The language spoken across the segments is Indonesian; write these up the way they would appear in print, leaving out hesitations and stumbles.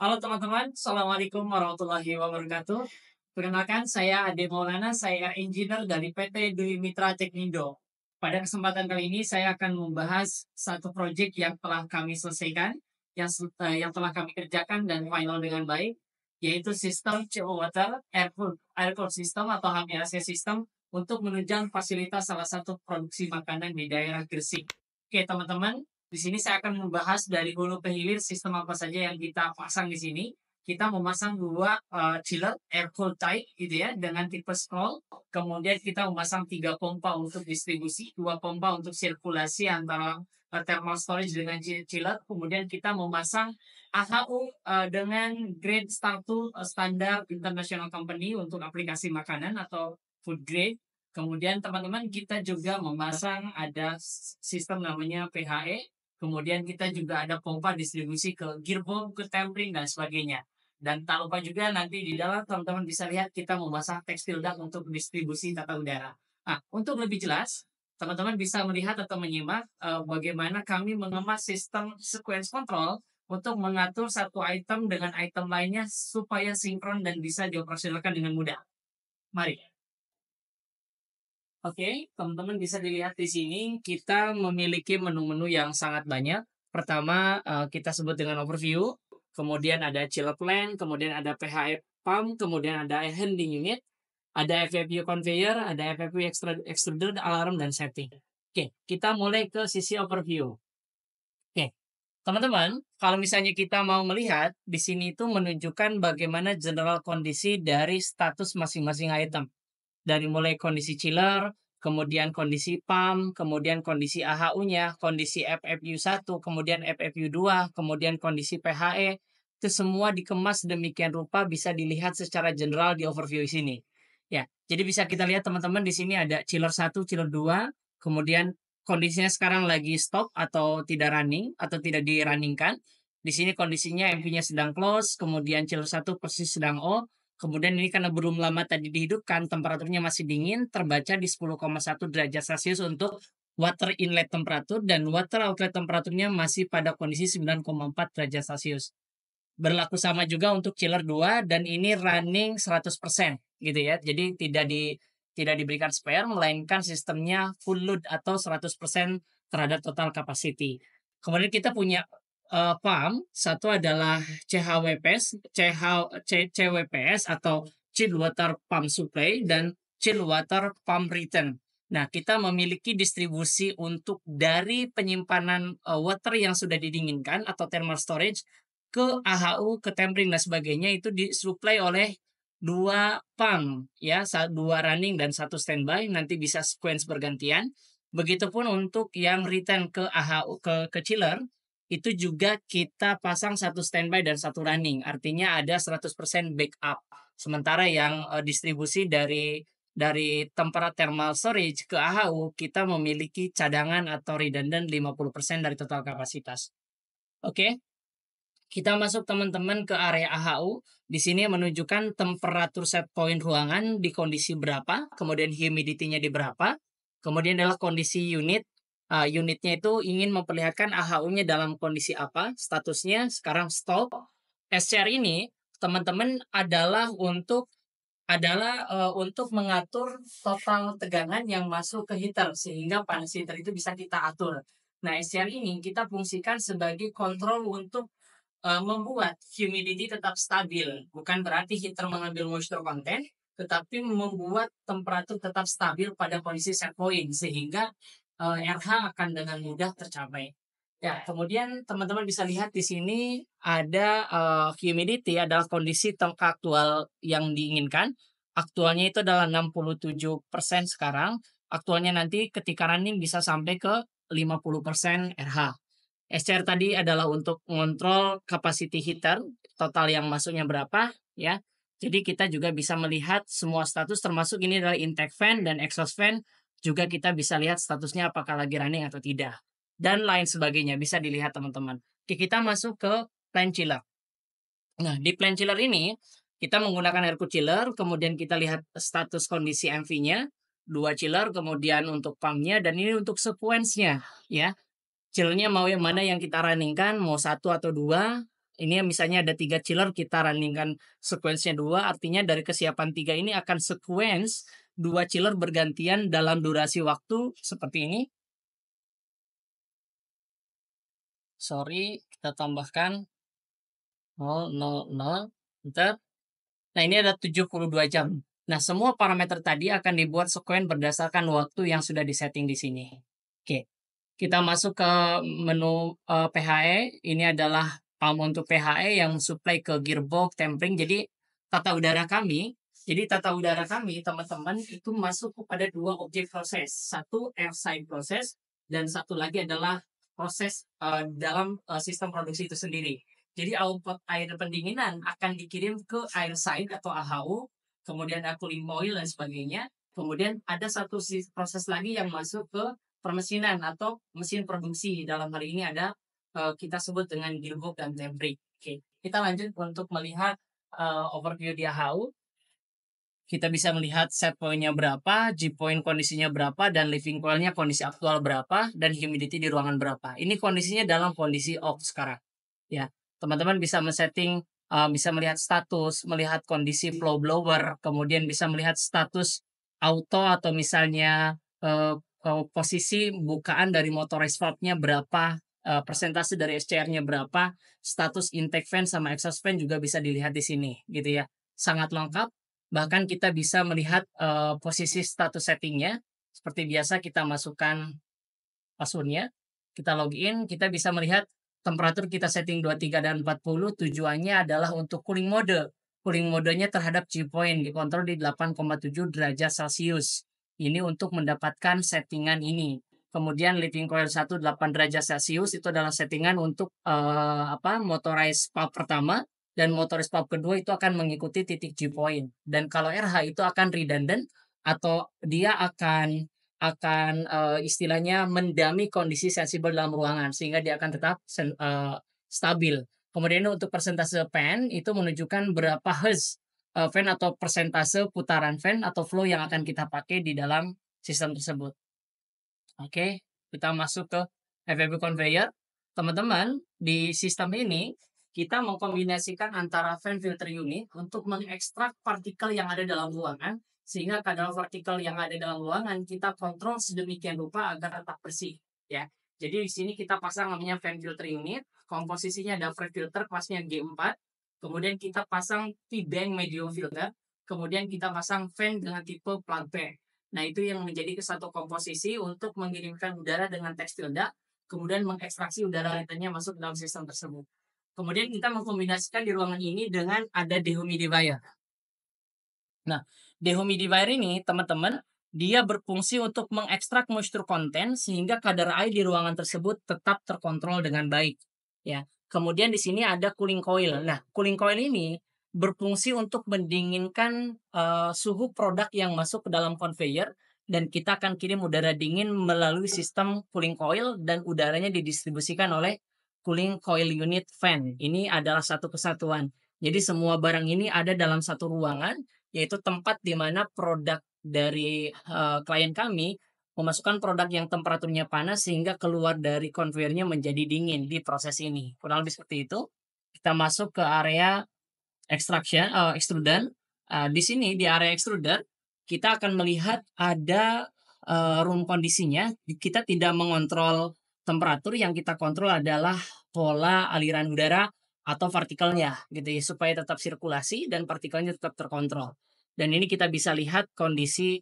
Halo teman-teman, Assalamualaikum warahmatullahi wabarakatuh. Perkenalkan, saya Ade Maulana, saya engineer dari PT Dwi Mitra Teknindo. Pada kesempatan kali ini, saya akan membahas satu proyek yang telah kami selesaikan, yang telah kami kerjakan dan final dengan baik, yaitu sistem CO Water Air Cool System atau HVAC System untuk menunjang fasilitas salah satu produksi makanan di daerah Gresik. Oke, teman-teman, di sini saya akan membahas dari hulu ke hilir sistem apa saja yang kita pasang di sini. Kita memasang dua chiller air cool type gitu ya dengan tipe scroll. Kemudian kita memasang tiga pompa untuk distribusi, dua pompa untuk sirkulasi antara thermal storage dengan chiller. Kemudian kita memasang AHU dengan grade satu standar international company untuk aplikasi makanan atau food grade. Kemudian teman-teman kita juga memasang ada sistem namanya PHE. Kemudian kita juga ada pompa distribusi ke gearbox, ke tempering, dan sebagainya. Dan tak lupa juga nanti di dalam teman-teman bisa lihat kita memasang tekstil duct untuk distribusi tata udara. Nah, untuk lebih jelas, teman-teman bisa melihat atau menyimak bagaimana kami mengemas sistem sequence control untuk mengatur satu item dengan item lainnya supaya sinkron dan bisa dioperasionalkan dengan mudah. Mari. Oke, teman-teman bisa dilihat di sini kita memiliki menu-menu yang sangat banyak. Pertama, kita sebut dengan overview, kemudian ada chiller plan, kemudian ada PHE pump, kemudian ada handling unit, ada FFU conveyor, ada FFU extruder, alarm, dan setting. Oke, kita mulai ke sisi overview. Oke, teman-teman, kalau misalnya kita mau melihat, di sini itu menunjukkan bagaimana general kondisi dari status masing-masing item dari mulai kondisi chiller, kemudian kondisi pump, kemudian kondisi AHU-nya, kondisi FFU1, kemudian FFU2, kemudian kondisi PHE, itu semua dikemas demikian rupa bisa dilihat secara general di overview sini. Ya, jadi bisa kita lihat teman-teman di sini ada chiller 1, chiller 2, kemudian kondisinya sekarang lagi stop atau tidak running atau tidak di-runningkan. Di sini kondisinya MV-nya sedang close, kemudian chiller 1 posisi sedang off. Kemudian ini karena belum lama tadi dihidupkan, temperaturnya masih dingin, terbaca di 10,1 derajat Celcius untuk water inlet temperatur dan water outlet temperaturnya masih pada kondisi 9,4 derajat Celcius. Berlaku sama juga untuk chiller 2 dan ini running 100% gitu ya. Jadi tidak diberikan spare melainkan sistemnya full load atau 100% terhadap total capacity. Kemudian kita punya pump, satu adalah CWPS atau Chilled Water Pump Supply dan Chilled Water Pump Return. Nah, kita memiliki distribusi untuk dari penyimpanan water yang sudah didinginkan atau thermal storage ke AHU, ke tempering dan sebagainya itu disuplai oleh dua pump ya, dua running dan satu standby, nanti bisa sequence bergantian. Begitupun untuk yang return ke AHU ke chiller itu juga kita pasang satu standby dan satu running. Artinya ada 100% backup. Sementara yang distribusi dari tempat thermal storage ke AHU kita memiliki cadangan atau redundant 50% dari total kapasitas. Oke. Kita masuk teman-teman ke area AHU. Di sini menunjukkan temperatur set point ruangan di kondisi berapa, kemudian humidity-nya di berapa. Kemudian adalah kondisi unit. Unitnya itu ingin memperlihatkan AHU-nya dalam kondisi apa, statusnya sekarang stop. SCR ini teman-teman untuk mengatur total tegangan yang masuk ke heater sehingga panas heater itu bisa kita atur. Nah, SCR ini kita fungsikan sebagai kontrol untuk membuat humidity tetap stabil. Bukan berarti heater mengambil moisture content, tetapi membuat temperatur tetap stabil pada kondisi set point sehingga RH akan dengan mudah tercapai. Ya, kemudian teman-teman bisa lihat di sini ada humidity adalah kondisi aktual yang diinginkan. Aktualnya itu adalah 67% sekarang. Aktualnya nanti ketika running bisa sampai ke 50% RH. SCR tadi adalah untuk mengontrol capacity heater, total yang masuknya berapa ya. Jadi kita juga bisa melihat semua status termasuk ini adalah intake fan dan exhaust fan juga kita bisa lihat statusnya apakah lagi running atau tidak. Dan lain sebagainya bisa dilihat teman-teman. Oke, kita masuk ke plan chiller. Nah, di plan chiller ini kita menggunakan air cool chiller, kemudian kita lihat status kondisi MV-nya, dua chiller, kemudian untuk pumpnya dan ini untuk sequence-nya ya. Chillnya mau yang mana yang kita runningkan, mau satu atau dua, Ini misalnya ada 3 chiller, kita runningkan sequence-nya 2, artinya dari kesiapan 3 ini akan sequence 2 chiller bergantian dalam durasi waktu seperti ini. Sorry, kita tambahkan 000, enter. Nah, ini ada 72 jam. Nah, semua parameter tadi akan dibuat sequence berdasarkan waktu yang sudah disetting di sini. Oke, kita masuk ke menu PHE. Ini adalah pump untuk PHE yang supply ke gearbox, tempering. Jadi tata udara kami, teman-teman, itu masuk kepada 2 objek proses. Satu airside proses dan satu lagi adalah proses dalam sistem produksi itu sendiri. Jadi output air pendinginan akan dikirim ke airside atau AHU, kemudian ada cooling oil dan sebagainya. Kemudian ada satu proses lagi yang masuk ke permesinan atau mesin produksi. Dalam hal ini ada kita sebut dengan gearbox dan tempering. Oke, kita lanjut untuk melihat overview di AHU. Kita bisa melihat set point-nya berapa, G point kondisinya berapa, dan living coil-nya kondisi aktual berapa, dan humidity di ruangan berapa. Ini kondisinya dalam kondisi off sekarang. Ya, teman-teman bisa men-setting, bisa melihat status, melihat kondisi flow blower, kemudian bisa melihat status auto atau misalnya posisi bukaan dari motorized valve-nya berapa, persentase dari SCR-nya berapa, status intake fan sama exhaust fan juga bisa dilihat di sini, gitu ya. Sangat lengkap. Bahkan kita bisa melihat posisi status settingnya. Seperti biasa kita masukkan passwordnya, kita login, kita bisa melihat temperatur kita setting 23 dan 40. Tujuannya adalah untuk cooling mode. Cooling modenya terhadap G point dikontrol di 8,7 derajat Celcius. Ini untuk mendapatkan settingan ini. Kemudian living coil 1 8 derajat Celcius itu adalah settingan untuk motorized pump pertama, dan motorized pump kedua itu akan mengikuti titik G point. Dan kalau RH itu akan redundant atau dia akan istilahnya mendami kondisi sensibel dalam ruangan sehingga dia akan tetap stabil. Kemudian untuk persentase fan itu menunjukkan berapa hertz fan atau persentase putaran fan atau flow yang akan kita pakai di dalam sistem tersebut. Oke, kita masuk ke FFB conveyor. Teman-teman, di sistem ini kita mengkombinasikan antara fan filter unit untuk mengekstrak partikel yang ada dalam ruangan, sehingga kadar partikel yang ada dalam ruangan kita kontrol sedemikian rupa agar tetap bersih, ya. Jadi di sini kita pasang namanya fan filter unit, komposisinya ada fan filter kelasnya G4, kemudian kita pasang P-bank medium filter, kemudian kita pasang fan dengan tipe plug pack. Nah, itu yang menjadi satu komposisi untuk mengirimkan udara dengan tekstil duct, kemudian mengekstraksi udara lainnya masuk dalam sistem tersebut. Kemudian kita mengkombinasikan di ruangan ini dengan ada dehumidifier. Nah, dehumidifier ini, teman-teman, dia berfungsi untuk mengekstrak moisture content sehingga kadar air di ruangan tersebut tetap terkontrol dengan baik. Ya. Kemudian di sini ada cooling coil. Nah, cooling coil ini berfungsi untuk mendinginkan suhu produk yang masuk ke dalam conveyor, dan kita akan kirim udara dingin melalui sistem cooling coil dan udaranya didistribusikan oleh cooling coil unit fan. Ini adalah satu kesatuan. Jadi semua barang ini ada dalam satu ruangan, yaitu tempat di mana produk dari klien kami memasukkan produk yang temperaturnya panas sehingga keluar dari konveyornya menjadi dingin di proses ini. Kurang lebih seperti itu. Kita masuk ke area extrudan. Di sini di area extruder kita akan melihat ada room kondisinya. Kita tidak mengontrol temperatur, yang kita kontrol adalah pola aliran udara atau partikelnya, gitu ya, supaya tetap sirkulasi dan partikelnya tetap terkontrol. Dan ini kita bisa lihat kondisi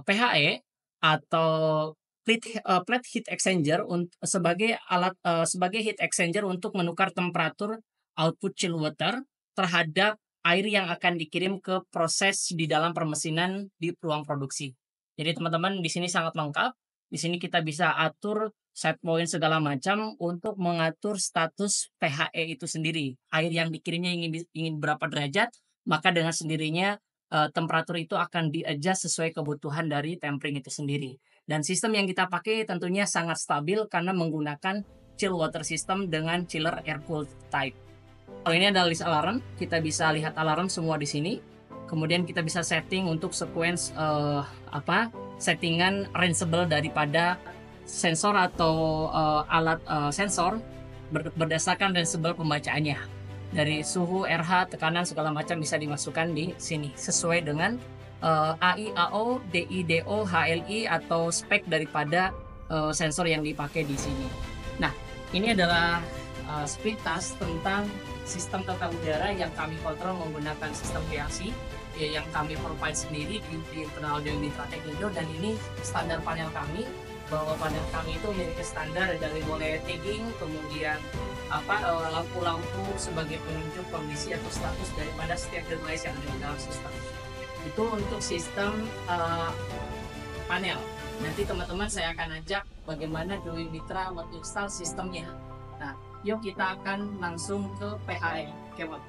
PHE atau plate heat exchanger sebagai alat sebagai heat exchanger untuk menukar temperatur output chill water terhadap air yang akan dikirim ke proses di dalam permesinan di ruang produksi. Jadi teman-teman, di sini sangat lengkap. Di sini kita bisa atur set point segala macam untuk mengatur status PHE itu sendiri. Air yang dikirimnya ingin berapa derajat, maka dengan sendirinya temperatur itu akan di-adjust sesuai kebutuhan dari tempering itu sendiri. Dan sistem yang kita pakai tentunya sangat stabil karena menggunakan chill water system dengan chiller air cooled type. Kalau ini adalah list alarm, kita bisa lihat alarm semua di sini. Kemudian kita bisa setting untuk sequence settingan rangeable daripada sensor atau alat sensor berdasarkan dari sumber pembacaannya. Dari suhu, RH, tekanan segala macam bisa dimasukkan di sini sesuai dengan AI, AO, DI, DO, HLI atau spek daripada sensor yang dipakai di sini. Nah, ini adalah sepintas tentang sistem tata udara yang kami kontrol menggunakan sistem PLC yang kami provide sendiri di internal dari Mitra Teknindo, dan ini standar panel kami, bahwa panel kami itu memiliki standar dari mulai tagging, kemudian lampu-lampu sebagai penunjuk kondisi atau status daripada setiap device yang ada di dalam sistem. Itu untuk sistem panel. Nanti teman-teman saya akan ajak bagaimana Dewi Mitra menginstal sistemnya. Nah, yuk kita akan langsung ke PHE. Oke, Bang.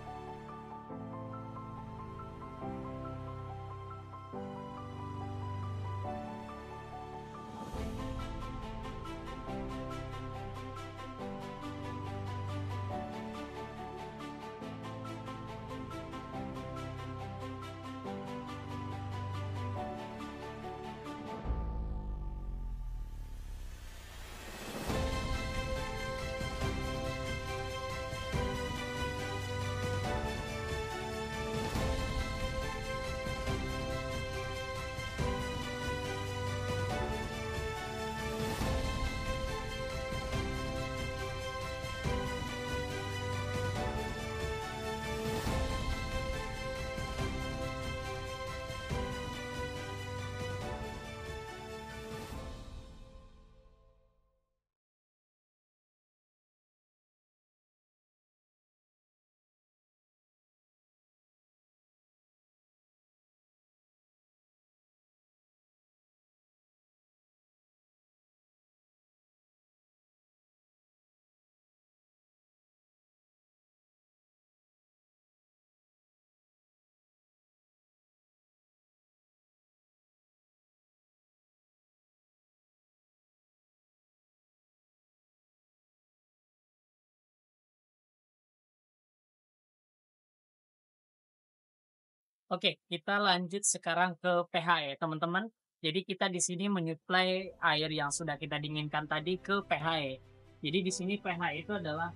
Oke, kita lanjut sekarang ke PHE, teman-teman. Jadi kita di sini menyuplai air yang sudah kita dinginkan tadi ke PHE. Jadi di sini PHE itu adalah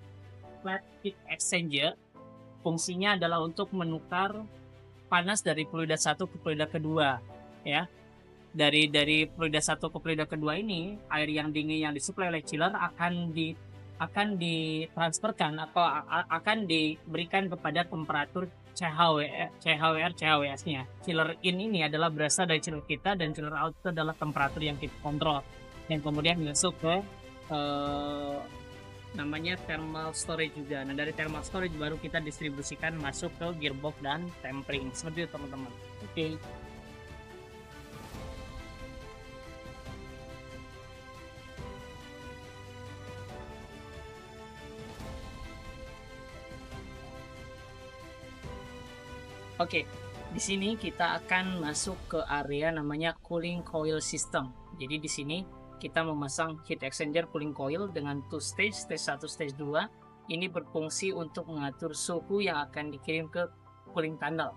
flat heat exchanger. Fungsinya adalah untuk menukar panas dari fluida 1 ke fluida kedua, ya. Dari fluida 1 ke fluida kedua ini, air yang dingin yang disuplai oleh chiller akan ditransferkan atau akan diberikan kepada temperatur CHWR, CHWS-nya. Chiller in ini adalah berasal dari chiller kita, dan chiller out itu adalah temperatur yang kita kontrol. Dan kemudian masuk ke namanya thermal storage juga. Nah, dari thermal storage baru kita distribusikan masuk ke gearbox dan tempering. Seperti itu, teman-teman. Oke. Oke, di sini kita akan masuk ke area namanya cooling coil system. Jadi di sini kita memasang heat exchanger cooling coil dengan 2 stage, stage 1, stage 2. Ini berfungsi untuk mengatur suhu yang akan dikirim ke cooling tunnel.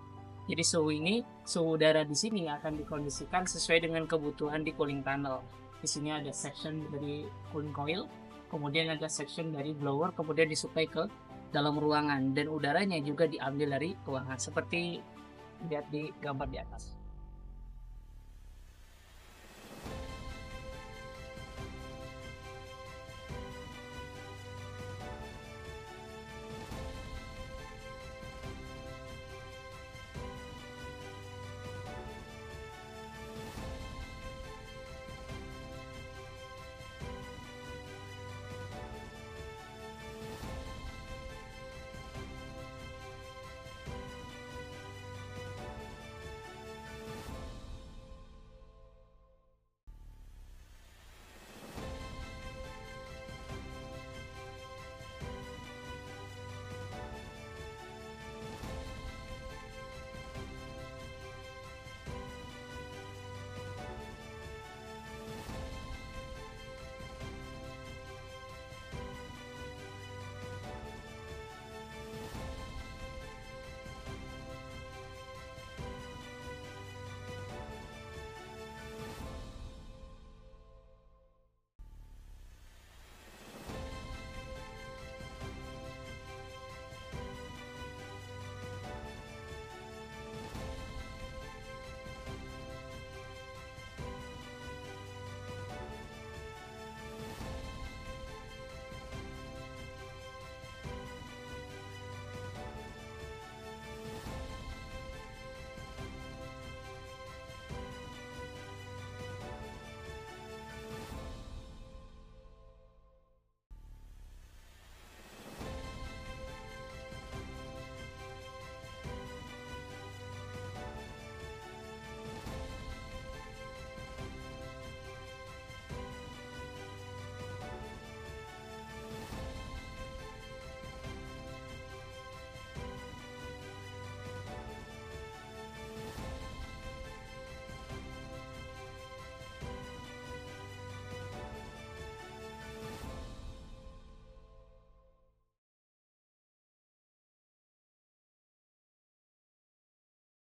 Jadi suhu udara di sini akan dikondisikan sesuai dengan kebutuhan di cooling tunnel. Di sini ada section dari cooling coil, kemudian ada section dari blower, kemudian disuplai ke dalam ruangan, dan udaranya juga diambil dari ruangan seperti lihat di gambar di atas.